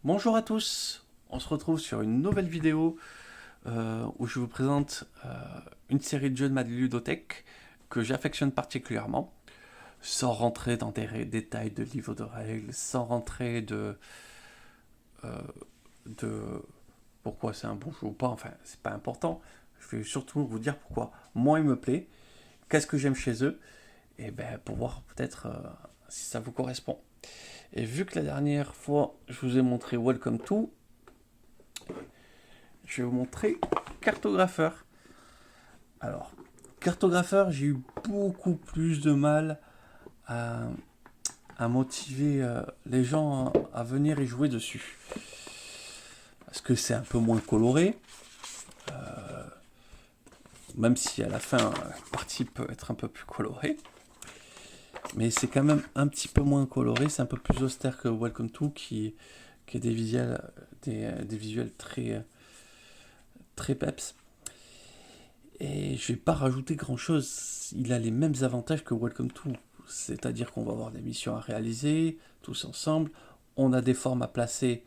Bonjour à tous, on se retrouve sur une nouvelle vidéo où je vous présente une série de jeux de ma ludothèque que j'affectionne particulièrement, sans rentrer dans des détails de livres de règles, sans rentrer euh, de pourquoi c'est un bon jeu ou pas, enfin c'est pas important, je vais surtout vous dire pourquoi moi il me plaît, qu'est-ce que j'aime chez eux, et ben pour voir peut-être si ça vous correspond. Et vu que la dernière fois je vous ai montré Welcome to, je vais vous montrer Cartographeur. Alors, Cartographeur, j'ai eu beaucoup plus de mal à, à motiver les gens à venir y jouer dessus. Parce que c'est un peu moins coloré, même si à la fin, la partie peut être un peu plus colorée. Mais c'est quand même un petit peu moins coloré, c'est un peu plus austère que Welcome to, qui est des visuels très peps. Et je vais pas rajouter grand chose. Il a les mêmes avantages que Welcome to. C'est-à-dire qu'on va avoir des missions à réaliser, tous ensemble. On a des formes à placer,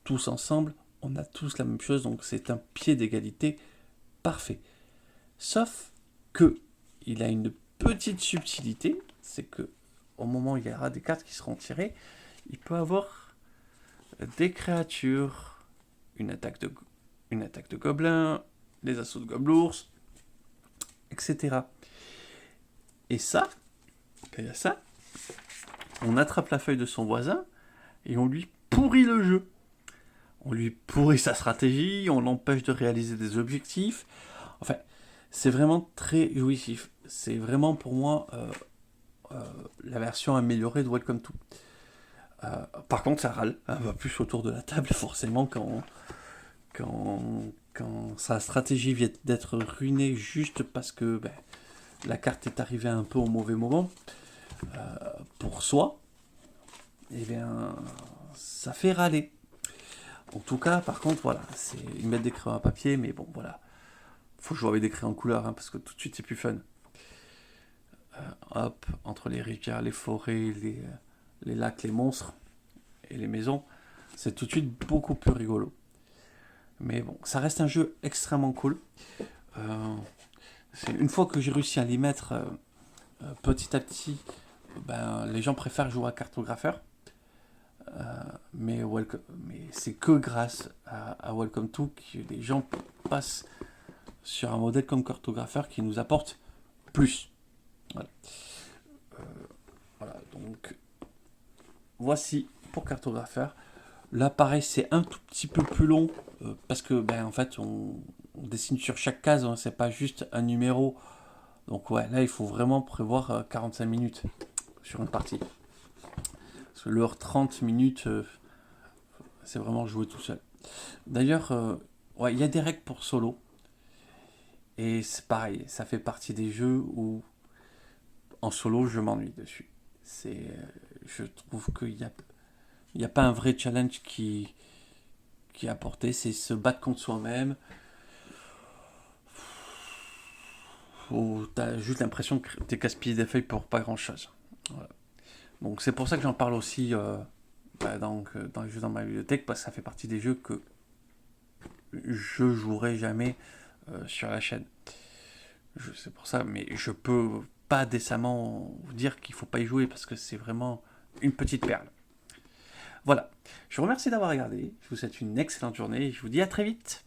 tous ensemble. On a tous la même chose, donc c'est un pied d'égalité parfait. Sauf que il a une petite subtilité, c'est que au moment où il y aura des cartes qui seront tirées, il peut avoir des créatures, une attaque de gobelins, des assauts de gobelours, etc. Et ça, quand il y a ça, on attrape la feuille de son voisin et on lui pourrit le jeu. On lui pourrit sa stratégie, on l'empêche de réaliser des objectifs. Enfin, c'est vraiment très jouissif. C'est vraiment pour moi la version améliorée de Welcome to. Par contre, ça râle un peu plus autour de la table, forcément, quand, quand sa stratégie vient d'être ruinée juste parce que la carte est arrivée un peu au mauvais moment. Pour soi, eh bien, ça fait râler. En tout cas, par contre, voilà, ils mettent des crayons à papier, mais bon, voilà. Faut jouer avec des crayons en couleur, hein, parce que tout de suite, c'est plus fun. Hop, entre les rivières, les forêts, les lacs, les monstres et les maisons, c'est tout de suite beaucoup plus rigolo. Mais bon, ça reste un jeu extrêmement cool. Euh, une fois que j'ai réussi à l'y mettre petit à petit, les gens préfèrent jouer à cartographeur. Mais c'est que grâce à Welcome to que les gens passent sur un modèle comme cartographeur qui nous apporte plus. Voilà. Euh, voilà, donc voici pour cartographeur. Là, pareil, c'est un tout petit peu plus long parce que, en fait, on dessine sur chaque case, hein, c'est pas juste un numéro. Donc, ouais, là, il faut vraiment prévoir 45 minutes sur une partie. Parce que l'heure 30 minutes, c'est vraiment jouer tout seul. D'ailleurs, ouais, il y a des règles pour solo. Et c'est pareil, ça fait partie des jeux où en solo je m'ennuie dessus. Je trouve qu'il y a pas un vrai challenge qui est apporté, c'est se battre contre soi-même. T'as juste l'impression que t'es casse-pied des feuilles pour pas grand-chose. Voilà. Donc c'est pour ça que j'en parle aussi dans les jeux dans ma bibliothèque, parce que ça fait partie des jeux que je jouerai jamais sur la chaîne. C'est pour ça, mais je peux pas décemment vous dire qu'il faut pas y jouer parce que c'est vraiment une petite perle. Voilà. Je vous remercie d'avoir regardé. Je vous souhaite une excellente journée et je vous dis à très vite.